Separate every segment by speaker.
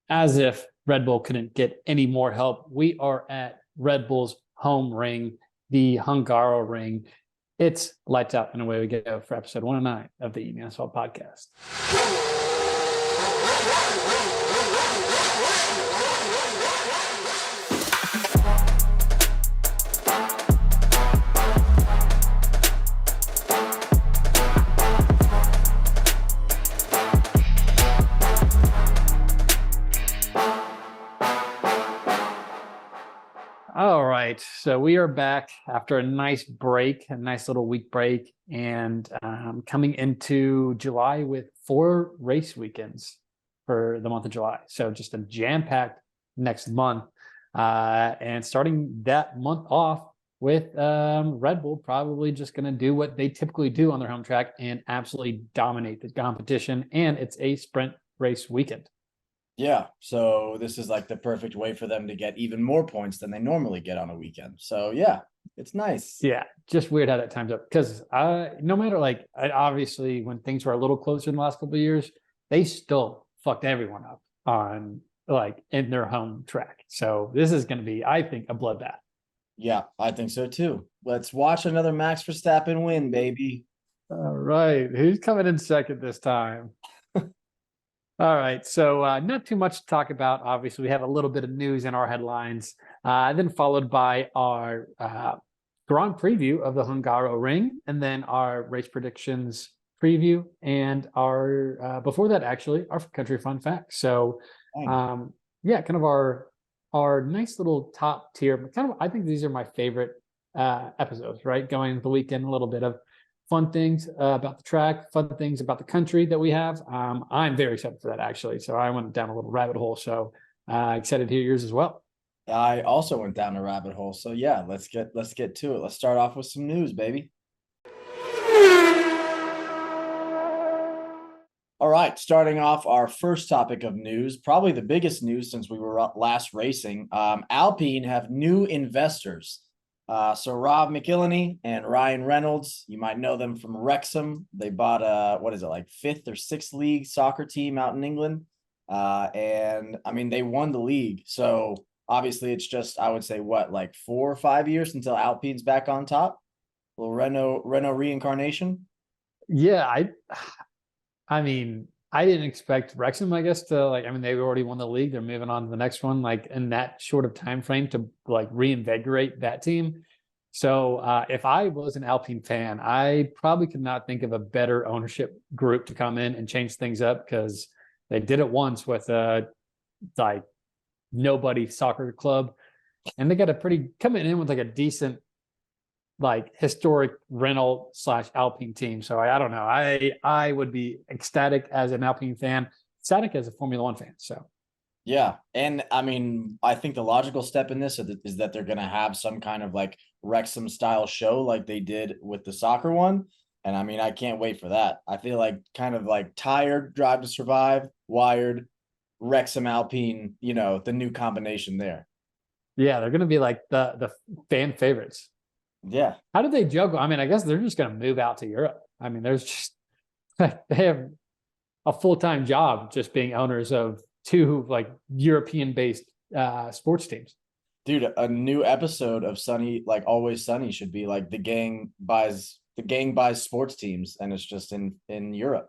Speaker 1: as if Red Bull couldn't get any more help, we are at Red Bull's home ring, the Hungaro ring. It's lights out and away we go for episode 109 of the Eating Asphalt podcast. All right, so we are back after a nice break, a nice little week break, and coming into July with 4 race weekends for the month of July. So just a jam-packed next month, and starting that month off with Red Bull probably just going to do what they typically do on their home track and absolutely dominate the competition, and it's a sprint race weekend.
Speaker 2: Yeah, so this is like the perfect way for them to get even more points than they normally get on a weekend. So yeah, it's nice.
Speaker 1: Yeah, just weird how that times up because no matter obviously when things were a little closer in the last couple of years, they still fucked everyone up on in their home track. So this is going to be, I think, a bloodbath.
Speaker 2: Yeah, I think so too. Let's watch another Max Verstappen win, baby.
Speaker 1: All right, who's coming in second this time? All right, so not too much to talk about. Obviously, we have a little bit of news in our headlines, then followed by our Grand preview of the Hungaro Ring, and then our race predictions preview, and our before that, actually, our country fun facts. So, yeah, kind of our nice little top tier. Kind of, I think these are my favorite episodes. Right, going into the weekend, a little bit of fun things about the track, fun things about the country that we have. I'm very excited for that, actually. So I went down a little rabbit hole. So excited to hear yours as well.
Speaker 2: I also went down a rabbit hole. So yeah, let's get to it. Let's start off with some news, baby. All right, starting off our first topic of news, probably the biggest news since we were last racing. Alpine have new investors. So Rob McIlhenny and Ryan Reynolds, you might know them from Wrexham. They bought like 5th or 6th league soccer team out in England. And I mean, they won the league. So obviously it's just, I would say 4 or 5 years until Alpine's back on top. A little Renault reincarnation.
Speaker 1: Yeah, I mean, I didn't expect Wrexham, I guess, to they've already won the league. They're moving on to the next one, in that short of time frame to reinvigorate that team. So if I was an Alpine fan, I probably could not think of a better ownership group to come in and change things up, because they did it once with nobody soccer club, and they got coming in with a decent historic Renault / Alpine team. So I don't know. I would be ecstatic as an Alpine fan, ecstatic as a Formula One fan. So
Speaker 2: yeah. And I mean, I think the logical step in this is that they're going to have some kind of Wrexham style show like they did with the soccer one. And I mean, I can't wait for that. I feel Tired, Drive to Survive, Wired, Wrexham Alpine, the new combination there.
Speaker 1: Yeah, they're going to be the fan favorites.
Speaker 2: Yeah.
Speaker 1: How do they juggle? I mean, I guess they're just going to move out to Europe. I mean, there's just they have a full-time job just being owners of 2 European-based sports teams.
Speaker 2: Dude, a new episode of Sunny, Always Sunny, should be the gang buys sports teams, and it's just in Europe.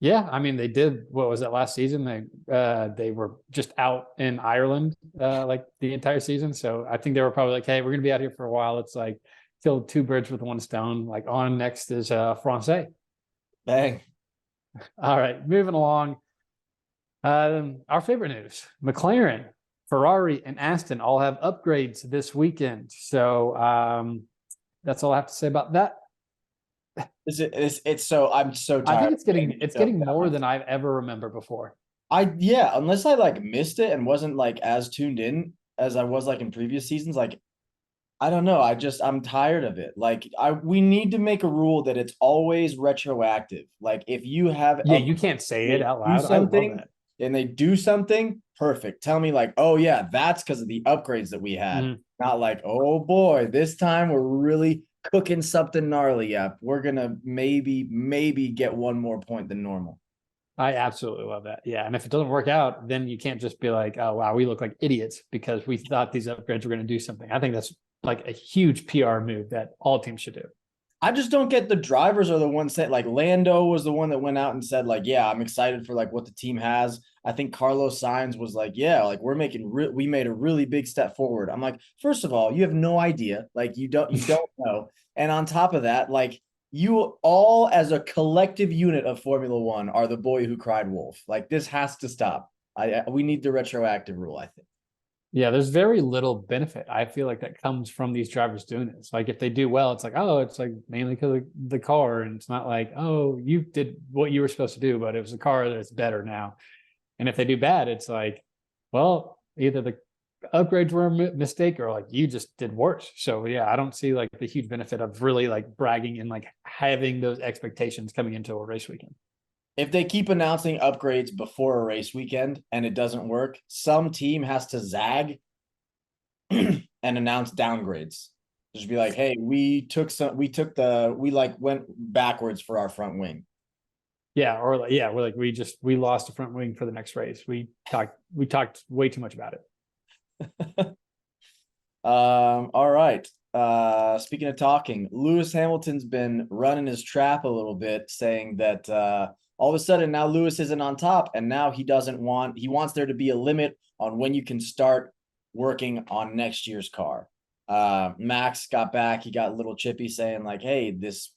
Speaker 1: Yeah, I mean, they did. What was that last season? They were just out in Ireland the entire season. So I think they were probably hey, we're gonna be out here for a while. It's kill 2 birds with 1 stone. On next is Francais.
Speaker 2: Bang.
Speaker 1: All right, moving along. Our favorite news: McLaren, Ferrari, and Aston all have upgrades this weekend. So that's all I have to say about that.
Speaker 2: It's so I'm so tired.
Speaker 1: I think it's getting more than I've ever remembered before.
Speaker 2: Unless I missed it and wasn't as tuned in as I was in previous seasons. I don't know. I'm tired of it. We need to make a rule that it's always retroactive. If you have
Speaker 1: you can't say it out loud.
Speaker 2: Something and they do something perfect. Tell me oh yeah, that's because of the upgrades that we had. Mm-hmm. Not oh boy, this time we're really cooking something gnarly up. We're gonna maybe get 1 more point than normal.
Speaker 1: I absolutely love that. Yeah. And if it doesn't work out, then you can't just be like, oh, wow, we look like idiots because we thought these upgrades were going to do something. I think that's like a huge PR move that all teams should do.
Speaker 2: I just don't get the drivers are the ones that like Lando was the one that went out and said like, yeah, I'm excited for like what the team has. I think Carlos Sainz was like, yeah, like we made a really big step forward. I'm like, first of all, you have no idea. Like you don't know. And on top of that, like you all as a collective unit of Formula One are the boy who cried wolf. Like this has to stop. We need the retroactive rule, I think.
Speaker 1: Yeah, there's very little benefit. I feel like that comes from these drivers doing this. Like if they do well, it's like, oh, it's like mainly because of the car. And it's not like, oh, you did what you were supposed to do, but it was a car that's better now. And if they do bad, it's like, well, either the upgrades were a mistake or like you just did worse. So yeah, I don't see like the huge benefit of really like bragging and like having those expectations coming into a race weekend.
Speaker 2: If they keep announcing upgrades before a race weekend and it doesn't work, some team has to zag and announce downgrades. Just be like, hey, we went backwards for our front wing.
Speaker 1: Yeah, or like, yeah, we lost a front wing for the next race. We talked way too much about it.
Speaker 2: All right. Speaking of talking, Lewis Hamilton's been running his trap a little bit, saying that all of a sudden now Lewis isn't on top, and now he wants there to be a limit on when you can start working on next year's car. Max got back, he got a little chippy saying, like, hey, this,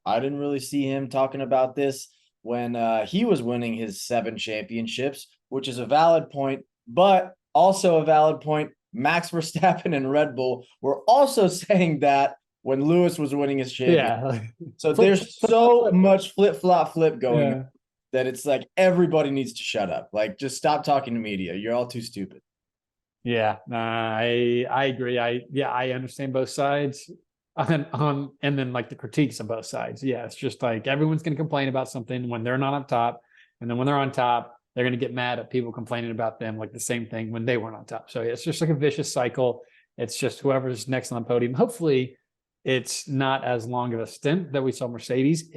Speaker 2: I didn't really see him talking about this when he was winning his 7 championships, which is a valid point, but also a valid point. Max Verstappen and Red Bull were also saying that when Lewis was winning his championship.
Speaker 1: Yeah.
Speaker 2: So there's so much flip going
Speaker 1: Yeah.
Speaker 2: on that it's like everybody needs to shut up. Like, just stop talking to media. You're all too stupid.
Speaker 1: Yeah, I agree. I understand both sides and then like the critiques on both sides. Yeah, it's just like everyone's going to complain about something when they're not on top, and then when they're on top, they're going to get mad at people complaining about them like the same thing when they weren't on top. So it's just like a vicious cycle. It's just whoever's next on the podium. Hopefully, it's not as long of a stint that we saw Mercedes.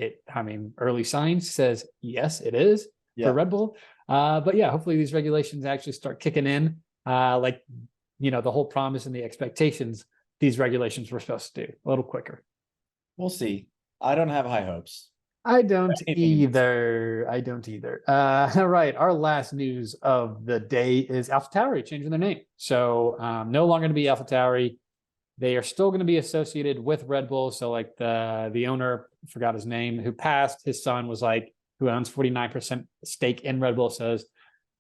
Speaker 1: Early signs says yes, it is for Red Bull. But yeah, hopefully these regulations actually start kicking in. The whole promise and the expectations these regulations were supposed to do a little quicker.
Speaker 2: We'll see. I don't have high hopes.
Speaker 1: I don't either. All right. Our last news of the day is Alpha Tauri changing their name. So no longer going to be Alpha Tauri. They are still going to be associated with Red Bull. So like the owner, forgot his name, who passed, his son was like, who owns 49% stake in Red Bull, says,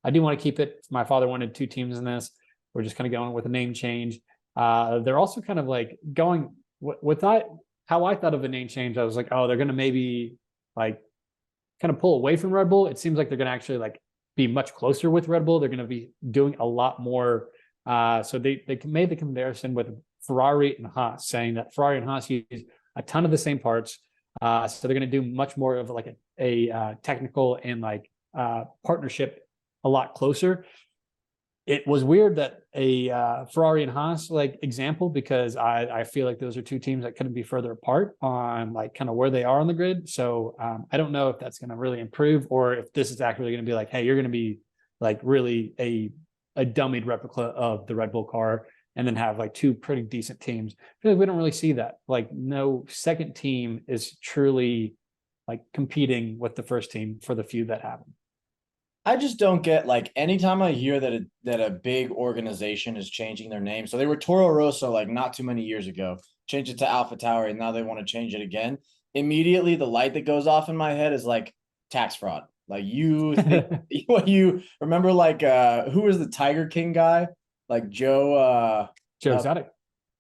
Speaker 1: I do want to keep it. My father wanted 2 teams in this. We're just kind of going with a name change. They're also kind of like going with that. How I thought of a name change, I was like, oh, they're going to maybe like kind of pull away from Red Bull. It seems like they're going to actually like be much closer with Red Bull. They're going to be doing a lot more. So they made the comparison with Ferrari and Haas, saying that Ferrari and Haas use a ton of the same parts. So they're going to do much more of like a technical and like partnership a lot closer. It was weird that a Ferrari and Haas like example, because I feel like those are 2 teams that couldn't be further apart on like kind of where they are on the grid. So I don't know if that's going to really improve, or if this is actually going to be like, hey, you're going to be like really a dummied replica of the Red Bull car, and then have like 2 pretty decent teams. I feel like we don't really see that. Like no second team is truly like competing with the first team for the few that have them.
Speaker 2: I just don't get, like, anytime I hear that a big organization is changing their name. So they were Toro Rosso like not too many years ago, changed it to Alpha Tauri, and now they want to change it again. Immediately, the light that goes off in my head is like tax fraud. Like you think you remember like who was the Tiger King guy? Like Joe
Speaker 1: Exotic.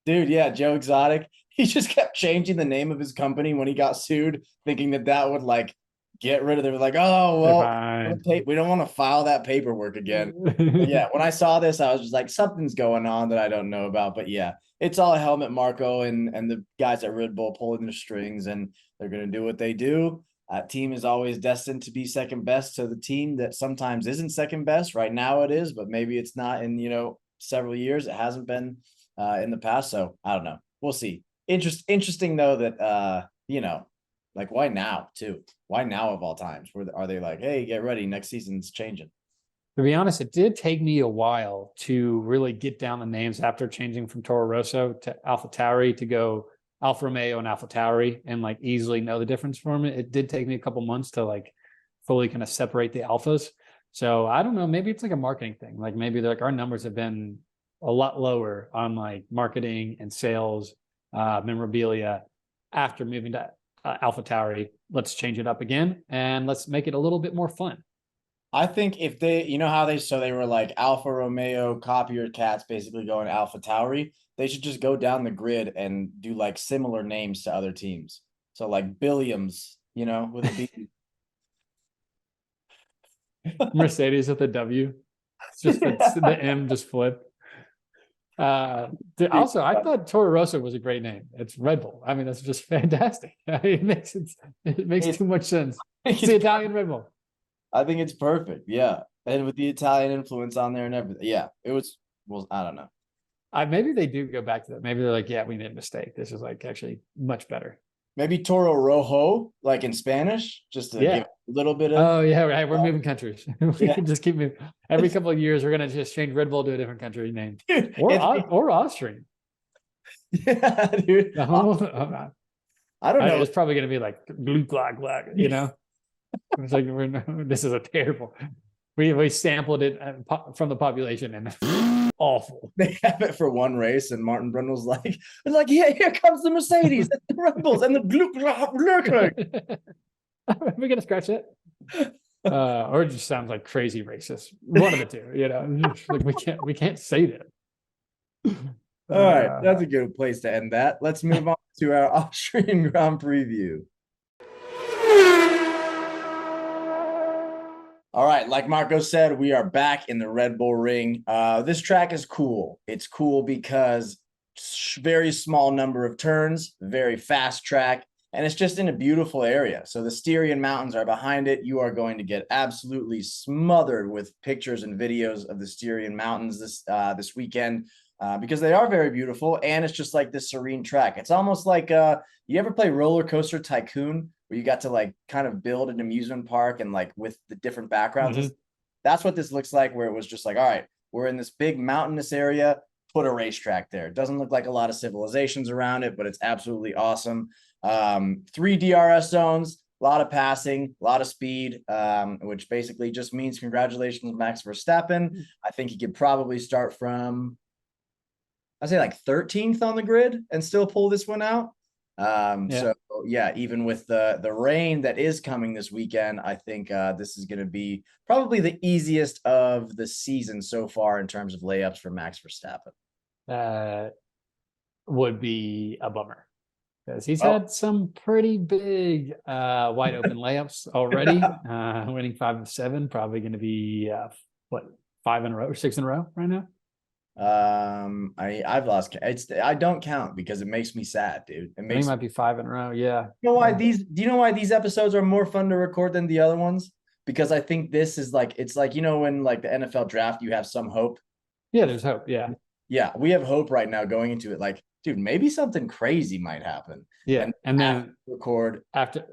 Speaker 2: Dude, yeah, Joe Exotic. He just kept changing the name of his company when he got sued, thinking that would like get rid of it. They were like, oh, well, we don't want to file that paperwork again. But yeah, when I saw this, I was just like, something's going on that I don't know about. But yeah, it's all Helmut Marko and the guys at Red Bull pulling the strings, and they're going to do what they do. Team is always destined to be second best to the team that sometimes isn't second best. Right now it is, but maybe it's not in, several years. It hasn't been in the past. So I don't know. We'll see. Interesting though that, Like, why now too? Why now of all times? Are they like, hey, get ready, next season's changing?
Speaker 1: To be honest, it did take me a while to really get down the names after changing from Toro Rosso to Alpha Tauri to go Alfa Romeo and Alpha Tauri and like easily know the difference from it. It did take me a couple months to like fully kind of separate the alphas. So I don't know, maybe it's like a marketing thing. Like maybe they're like our numbers have been a lot lower on like marketing and sales, memorabilia after moving to Alpha Tauri. Let's change it up again and let's make it a little bit more fun.
Speaker 2: I think if they, you know how they were like Alfa Romeo copier cats basically going Alpha Tauri, they should just go down the grid and do like similar names to other teams. So like Billiams, with a B.
Speaker 1: Mercedes with a W. It's just the M just flipped. Also, I thought Toro Rosso was a great name. It's Red Bull. I mean, that's just fantastic. It makes too much sense. It's the Italian Red Bull.
Speaker 2: I think it's perfect. Yeah. And with the Italian influence on there and everything. Yeah. It was, well, I don't know.
Speaker 1: Maybe they do go back to that. Maybe they're like, yeah, we made a mistake. This is like actually much better.
Speaker 2: Maybe Toro Rojo, like in Spanish, just to give a little bit of.
Speaker 1: Oh, yeah, right. We're moving countries. We can just keep moving. Every couple of years, we're going to just change Red Bull to a different country name. Dude, or Austrian.
Speaker 2: Yeah, dude. I don't know.
Speaker 1: It's probably going to be like glue, glog, glog, It's like, this is a terrible. We sampled it from the population and awful.
Speaker 2: They have it for one race, and Martin Brundle's like, yeah, here comes the Mercedes, and the Red Bulls, and the blue.
Speaker 1: Are we gonna scratch it? Or it just sounds like crazy racist. One of the two, like we can't say that.
Speaker 2: All right, that's a good place to end that. Let's move on to our Austrian Grand Preview. All right, like Marco said, we are back in the Red Bull Ring. This track is cool. It's cool because very small number of turns, very fast track, and it's just in a beautiful area. So the Styrian Mountains are behind it. You are going to get absolutely smothered with pictures and videos of the Styrian Mountains this weekend because they are very beautiful, and it's just like this serene track. It's almost like you ever play Roller Coaster Tycoon, where you got to like kind of build an amusement park and like with the different backgrounds. Mm-hmm. That's what this looks like, where it was just like, all right, we're in this big mountainous area, put a racetrack there. It doesn't look like a lot of civilizations around it, but it's absolutely awesome. 3 DRS zones, a lot of passing, a lot of speed, which basically just means congratulations, Max Verstappen. I think he could probably start from, I'd say like 13th on the grid and still pull this one out. So yeah, even with the rain that is coming this weekend, I think this is going to be probably the easiest of the season so far in terms of layups for Max Verstappen.
Speaker 1: Would be a bummer because he's had some pretty big wide open layups already. Winning 5 of 7, probably going to be 5 in a row or 6 in a row right now.
Speaker 2: I've lost. I don't count because it makes me sad, dude.
Speaker 1: I think it might be 5 in a row. Yeah.
Speaker 2: You know why do you know why these episodes are more fun to record than the other ones? Because I think this is like, it's like, when like the NFL draft, you have some hope.
Speaker 1: Yeah, there's hope. Yeah.
Speaker 2: Yeah. We have hope right now going into it. Like, dude, maybe something crazy might happen.
Speaker 1: Yeah. And then
Speaker 2: record
Speaker 1: after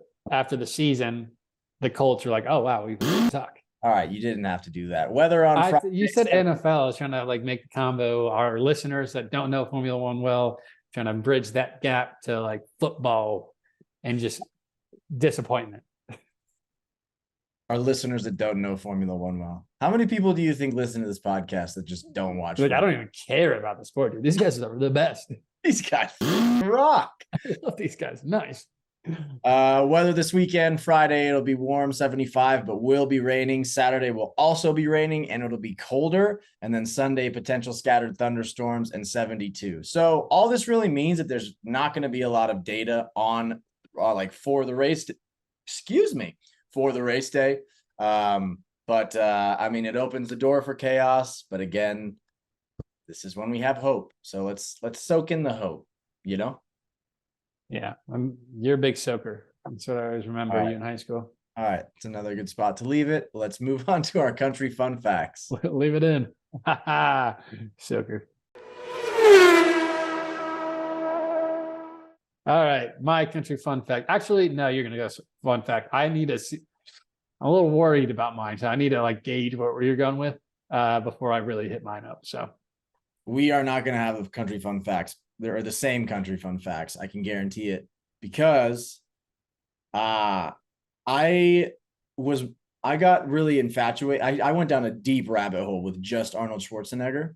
Speaker 1: the season, the Colts are like, oh wow, we suck.
Speaker 2: All right, you didn't have to do that. Whether on Friday,
Speaker 1: you said NFL. I was trying to like make the combo. Our listeners that don't know Formula One well, trying to bridge that gap to like football and just disappointment.
Speaker 2: Our listeners that don't know Formula One well. How many people do you think listen to this podcast that just don't watch?
Speaker 1: Dude, I don't even care about the sport, dude. These guys are the best.
Speaker 2: These guys rock.
Speaker 1: I love these guys. Nice.
Speaker 2: Weather this weekend, Friday, it'll be warm, 75, but will be raining. Saturday will also be raining and it'll be colder. And then Sunday, potential scattered thunderstorms and 72. So all this really means that there's not going to be a lot of data on for the race. For the race day. But I mean, it opens the door for chaos. But again, this is when we have hope. So let's soak in the hope,
Speaker 1: Yeah, you're a big soaker. That's what I always remember you in high school.
Speaker 2: All right, it's another good spot to leave it. Let's move on to our country fun facts.
Speaker 1: Leave it in. Soaker. All right, my country fun fact. Actually, no, you're gonna go fun fact. I need to see. I'm a little worried about mine, so I need to like gauge what you're going with before I really hit mine up. So
Speaker 2: We are not going to have the country fun facts. There are the same country fun facts. I can guarantee it because I was I got really infatuated. I went down a deep rabbit hole with just Arnold Schwarzenegger.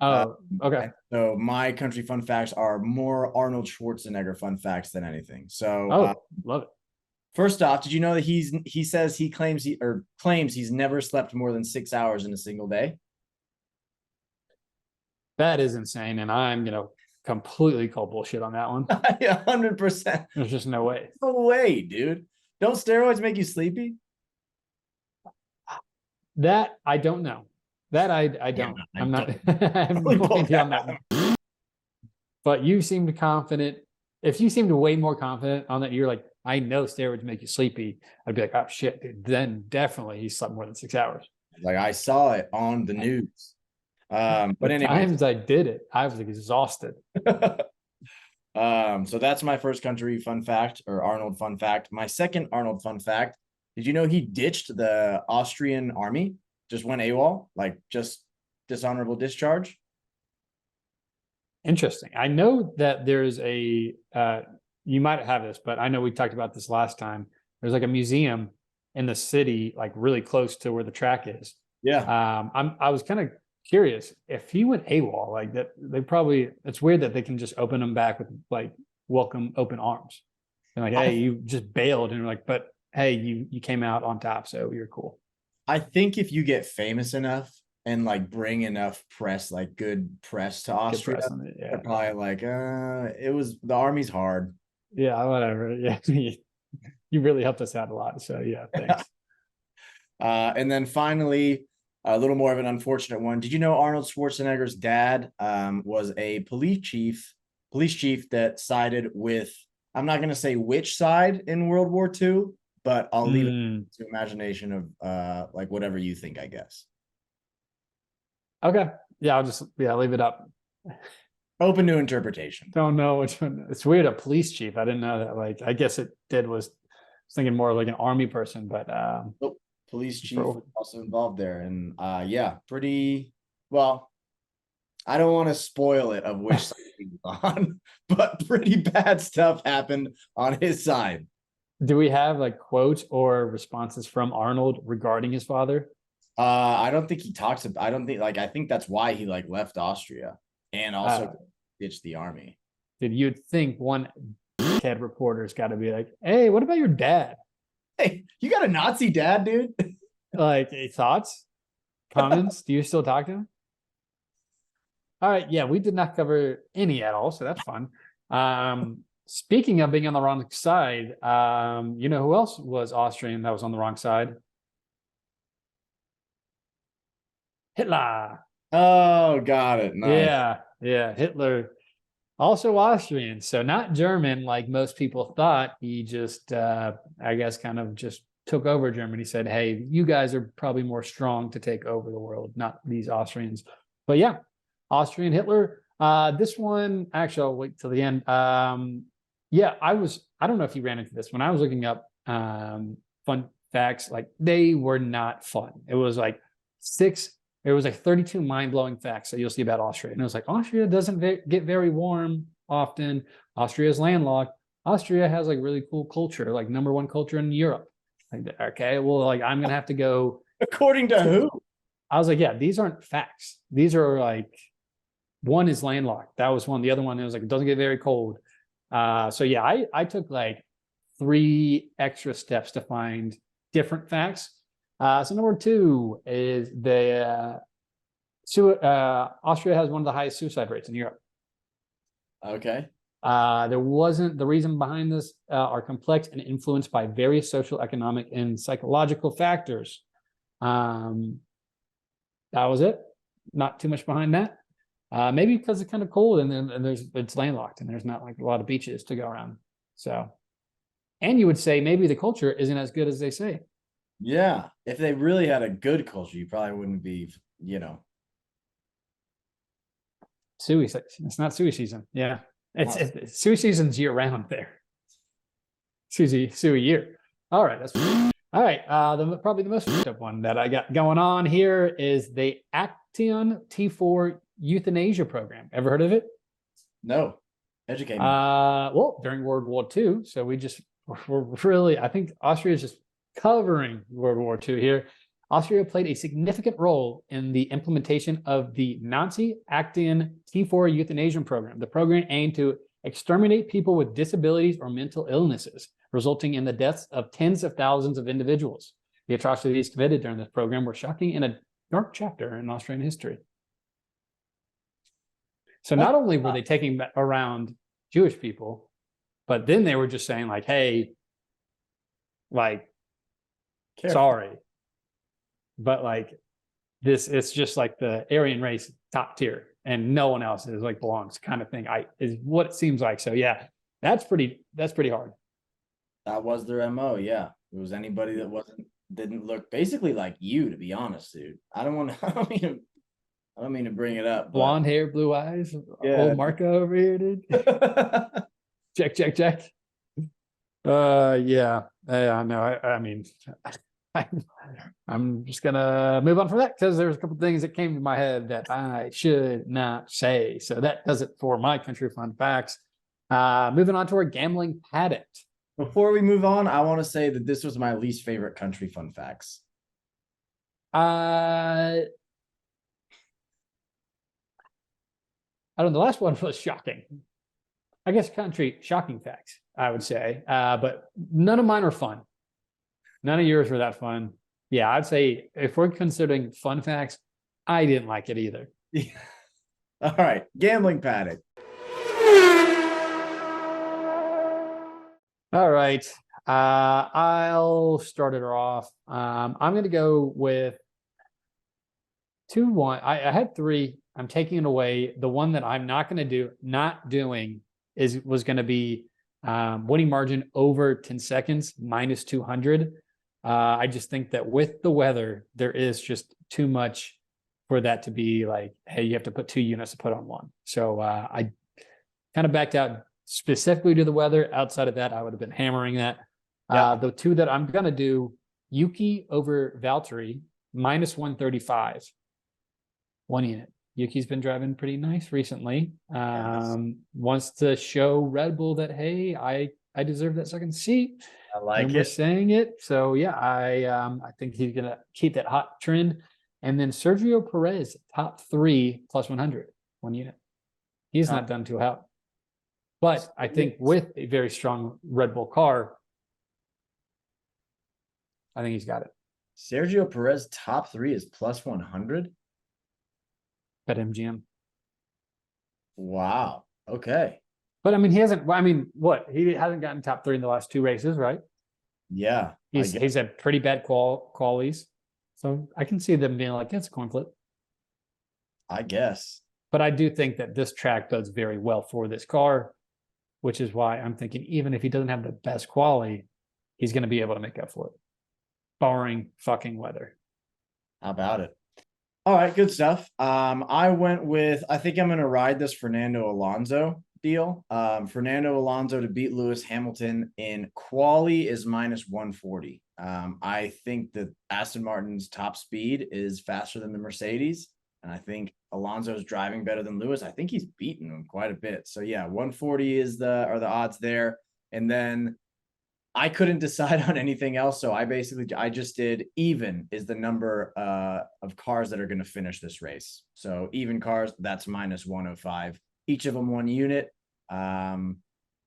Speaker 1: oh, okay.
Speaker 2: So my country fun facts are more Arnold Schwarzenegger fun facts than anything. So
Speaker 1: Love it.
Speaker 2: first off, did you know that he claims he's never slept more than 6 hours in a single day?
Speaker 1: That is insane, and I'm gonna completely call bullshit on that one.
Speaker 2: 100%.
Speaker 1: There's just no way.
Speaker 2: No way, dude. Don't steroids make you sleepy?
Speaker 1: That I don't know. That I don't.
Speaker 2: I
Speaker 1: I'm not.
Speaker 2: don't.
Speaker 1: I have no idea on that one. But you seemed confident. If you seemed way more confident on that, you're like, I know steroids make you sleepy. I'd be like, oh shit, dude. Then definitely he slept more than 6 hours.
Speaker 2: Like I saw it on the news. But anyway,
Speaker 1: times I did it, I was exhausted.
Speaker 2: So that's my first country fun fact or Arnold fun fact. My second Arnold fun fact. Did you know he ditched the Austrian army? Just went AWOL, like just dishonorable discharge.
Speaker 1: Interesting. I know that there's a you might have this, but I know we talked about this last time. There's like a museum in the city, like really close to where the track is.
Speaker 2: Yeah.
Speaker 1: I was kind of curious if he went AWOL, like that. They probably, it's weird that they can just open them back with like welcome open arms. And like, hey, you just bailed, and you're like, but hey, you came out on top, so you're cool.
Speaker 2: I think if you get famous enough and like bring enough press, like good press to Austria,
Speaker 1: Yeah.
Speaker 2: they're probably like, it was the army's hard.
Speaker 1: Yeah, whatever. Yeah. You really helped us out a lot. So yeah, thanks.
Speaker 2: And then finally, a little more of an unfortunate one. Did you know Arnold Schwarzenegger's dad was a police chief that sided with, I'm not going to say which side in World War II, but I'll leave it to imagination of like whatever you think, I guess.
Speaker 1: Okay. Yeah, I'll just leave it up.
Speaker 2: Open to interpretation.
Speaker 1: Don't know which one. It's weird, a police chief. I didn't know that. Like, I guess it was thinking more like an army person, but
Speaker 2: police chief was also involved there. And yeah, pretty well. I don't want to spoil it of which side he was on, but pretty bad stuff happened on his side.
Speaker 1: Do we have like quotes or responses from Arnold regarding his father?
Speaker 2: I don't think he talks about, I think that's why he like left Austria and also ditched the army.
Speaker 1: Dude, you'd think one head reporter's got to be like, hey, what about your dad?
Speaker 2: Hey, you got a Nazi dad, dude?
Speaker 1: Like, thoughts? Comments? Do you still talk to him? All right. Yeah, we did not cover any at all, so that's fun. Speaking of being on the wrong side, you know who else was Austrian that was on the wrong side? Hitler.
Speaker 2: Oh, got it. Nice.
Speaker 1: Yeah. Hitler, also Austrian, so not German like most people thought. He just, I guess, kind of just took over Germany. Said, "Hey, you guys are probably more strong to take over the world, not these Austrians." But yeah, Austrian Hitler. This one, actually, I'll wait till the end. Yeah, I don't know if you ran into this when I was looking up fun facts. Like, they were not fun. It was like 32 mind-blowing facts that you'll see about Austria. And it was like, Austria doesn't get very warm often. Austria is landlocked. Austria has like really cool culture, like #1 culture in Europe. Like, okay, well, like I'm gonna have to go.
Speaker 2: According to who?
Speaker 1: I was like, yeah, these aren't facts. These are like, one is landlocked. That was one. The other one, it was like, it doesn't get very cold. So yeah, I took like 3 extra steps to find different facts. So #2 is Austria has one of the highest suicide rates in Europe.
Speaker 2: Okay.
Speaker 1: The reason behind this are complex and influenced by various social, economic, and psychological factors. That was it. Not too much behind that. Maybe because it's kind of cold and it's landlocked and there's not like a lot of beaches to go around. So, and you would say maybe the culture isn't as good as they say.
Speaker 2: Yeah. If they really had a good culture, you probably wouldn't be,
Speaker 1: Suey. It's not suey season. Yeah. It's Sue season's year round there. Sue a year. All right, that's all right. Probably the most up one that I got going on here is the Action T4 euthanasia program. Ever heard of it?
Speaker 2: No. Educate me.
Speaker 1: Well, during World War II. So we're really, I think Austria is just covering World War II here. Austria played a significant role in the implementation of the Nazi Action T4 euthanasia program. The program aimed to exterminate people with disabilities or mental illnesses, resulting in the deaths of tens of thousands of individuals. The atrocities committed during this program were shocking and a dark chapter in Austrian history. So not only were they taking around Jewish people, but then they were just saying like, hey, like, sorry. But like this, it's just like the Aryan race top tier and no one else is like belongs kind of thing. Is what it seems like. So yeah, that's pretty hard.
Speaker 2: That was their MO, yeah. It was anybody that didn't look basically like you, to be honest, dude. I don't mean to bring it up.
Speaker 1: Blonde hair, blue eyes,
Speaker 2: yeah.
Speaker 1: Old Marco over here, dude. check. Yeah. No, I mean, I'm just gonna move on from that because there's a couple things that came to my head that I should not say. So that does it for my country fun facts. Moving on to our gambling paddock.
Speaker 2: Before we move on, I want to say that this was my least favorite country fun facts.
Speaker 1: I don't know. The last one was shocking. I guess country shocking facts, I would say. But none of mine are fun. None of yours were that fun. Yeah, I'd say if we're considering fun facts, I didn't like it either.
Speaker 2: All right, gambling paddock.
Speaker 1: All right. I'll start it off. I'm going to go with 2-1. I had 3. I'm taking it away. The one that I'm not doing was going to be winning margin over 10 seconds, minus 200. I just think that with the weather, there is just too much for that to be like, hey, you have to put 2 units to put on one. So I kind of backed out specifically to the weather. Outside of that, I would have been hammering that. Yeah. The 2 that I'm going to do, Yuki over Valtteri, minus 135. 1 unit. Yuki's been driving pretty nice recently. Wants to show Red Bull that, hey, I deserve that second seat.
Speaker 2: I like it.
Speaker 1: We're saying it. So yeah, I think he's gonna keep that hot trend. And then Sergio Perez, top 3 plus 100, 1 unit. He's not done too hot. But I think with a very strong Red Bull car, I think he's got it.
Speaker 2: Sergio Perez, top 3 is plus 100?
Speaker 1: Bet MGM.
Speaker 2: Wow. Okay.
Speaker 1: But I mean, he hasn't gotten top 3 in the last 2 races, right?
Speaker 2: Yeah.
Speaker 1: He's had pretty bad qualies. So I can see them being like, it's a coin flip.
Speaker 2: I guess.
Speaker 1: But I do think that this track does very well for this car, which is why I'm thinking even if he doesn't have the best quality, he's going to be able to make up for it. Barring fucking weather.
Speaker 2: How about it? All right, good stuff. I think I'm going to ride this Fernando Alonso deal. Fernando Alonso to beat Lewis Hamilton in quali is minus 140. I think that Aston Martin's top speed is faster than the Mercedes. And I think Alonso's driving better than Lewis. I think he's beaten him quite a bit. So yeah, 140 are the odds there. And then I couldn't decide on anything else. So I just did even is the number of cars that are going to finish this race. So even cars, that's minus 105. Each of them 1 unit. I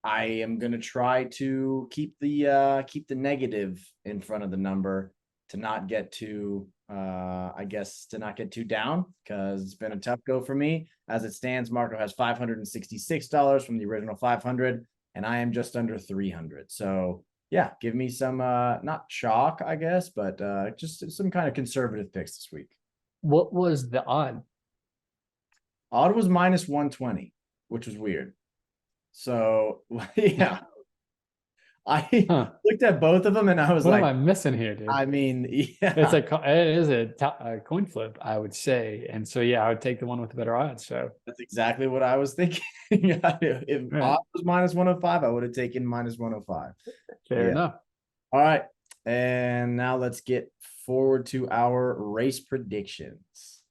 Speaker 2: am going to try to keep the negative in front of the number to not get too down, because it's been a tough go for me. As it stands, Marco has $566 from the original 500, and I am just under 300. So yeah, give me some not chalk, I guess, but just some kind of conservative picks this week.
Speaker 1: What was the odd?
Speaker 2: Odd was minus 120, which was weird. So yeah, I
Speaker 1: Huh.
Speaker 2: looked at both of them and I was
Speaker 1: What
Speaker 2: like,
Speaker 1: am I missing here, dude?
Speaker 2: I mean, yeah,
Speaker 1: It is a coin flip, I would say. And so, yeah, I would take the one with the better odds. So,
Speaker 2: that's exactly what I was thinking. If
Speaker 1: right,
Speaker 2: odds was minus 105, I would have taken minus 105.
Speaker 1: fair
Speaker 2: Yeah.
Speaker 1: enough.
Speaker 2: All right. And now let's get forward to our race predictions.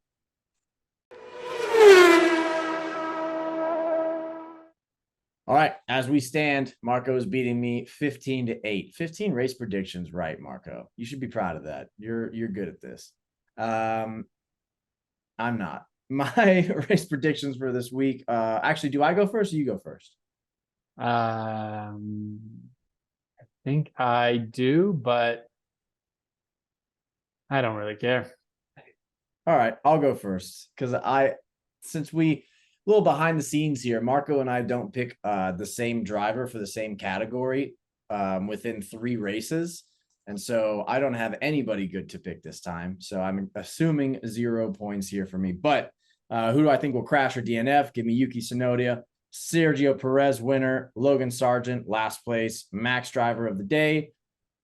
Speaker 2: All right. As we stand, Marco is beating me 15-8. 15 race predictions, right, Marco? You should be proud of that. You're good at this. I'm not. My race predictions for this week. Actually, do I go first or you go first?
Speaker 1: I think I do, but I don't really care.
Speaker 2: All right, I'll go first because since we a little behind the scenes here, Marco and I don't pick the same driver for the same category within 3 races. And so I don't have anybody good to pick this time. So I'm assuming 0 points here for me. But who do I think will crash or DNF? Give me Yuki Tsunoda, Sergio Perez winner, Logan Sargent last place, Max driver of the day,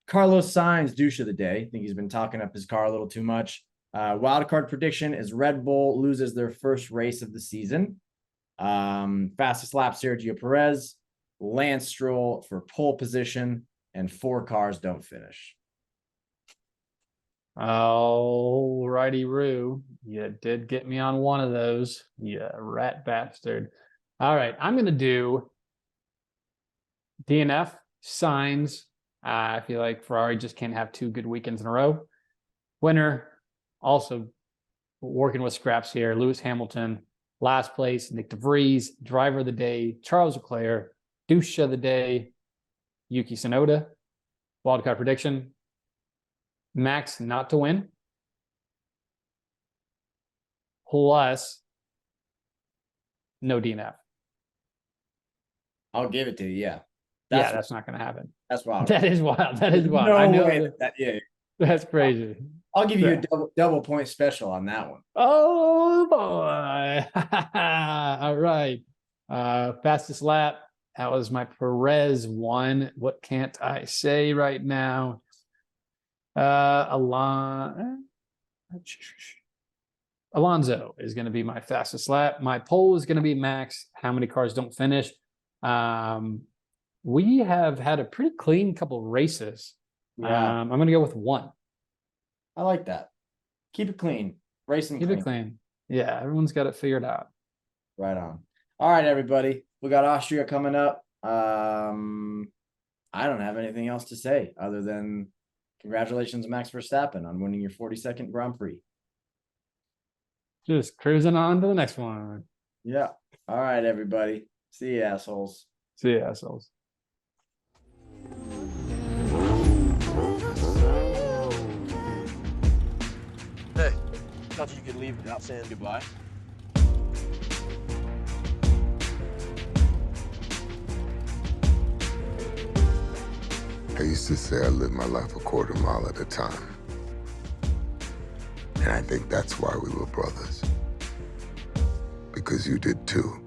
Speaker 2: Carlos Sainz douche of the day. I think he's been talking up his car a little too much. Wildcard prediction is Red Bull loses their first race of the season. Fastest lap, Sergio Perez, Lance Stroll for pole position, and 4 cars don't finish.
Speaker 1: All righty, Roo. You did get me on one of those, you rat bastard. All right, I'm going to do DNF, Sainz. I feel like Ferrari just can't have 2 good weekends in a row. Winner, also working with scraps here, Lewis Hamilton. Last place, Nick DeVries. Driver of the day, Charles Leclerc. Douche of the day, Yuki Tsunoda. Wildcard prediction, Max not to win. Plus, no DNF.
Speaker 2: I'll give it to you. Yeah.
Speaker 1: That's not going to happen.
Speaker 2: That's wild.
Speaker 1: That is wild. That is wild.
Speaker 2: No
Speaker 1: I know
Speaker 2: way yeah.
Speaker 1: That's crazy.
Speaker 2: I'll give you a double point special on that one.
Speaker 1: Oh boy. All right. Fastest lap. That was my Perez one. What can't I say right now? Alonso is going to be my fastest lap. My pole is going to be Max. How many cars don't finish? We have had a pretty clean couple races.
Speaker 2: Yeah.
Speaker 1: I'm going to go with 1.
Speaker 2: I like that. Keep it clean. Racing
Speaker 1: Keep it clean. Yeah, everyone's got it figured out.
Speaker 2: Right on. All right, everybody. We got Austria coming up. I don't have anything else to say other than congratulations, Max Verstappen, on winning your 42nd Grand Prix.
Speaker 1: Just cruising on to the next one.
Speaker 2: Yeah. All right, everybody. See you, assholes.
Speaker 1: See you, assholes.
Speaker 3: Hey, thought you could leave without saying goodbye.
Speaker 4: I used to say I lived my life a quarter mile at a time. And I think that's why we were brothers. Because you did too.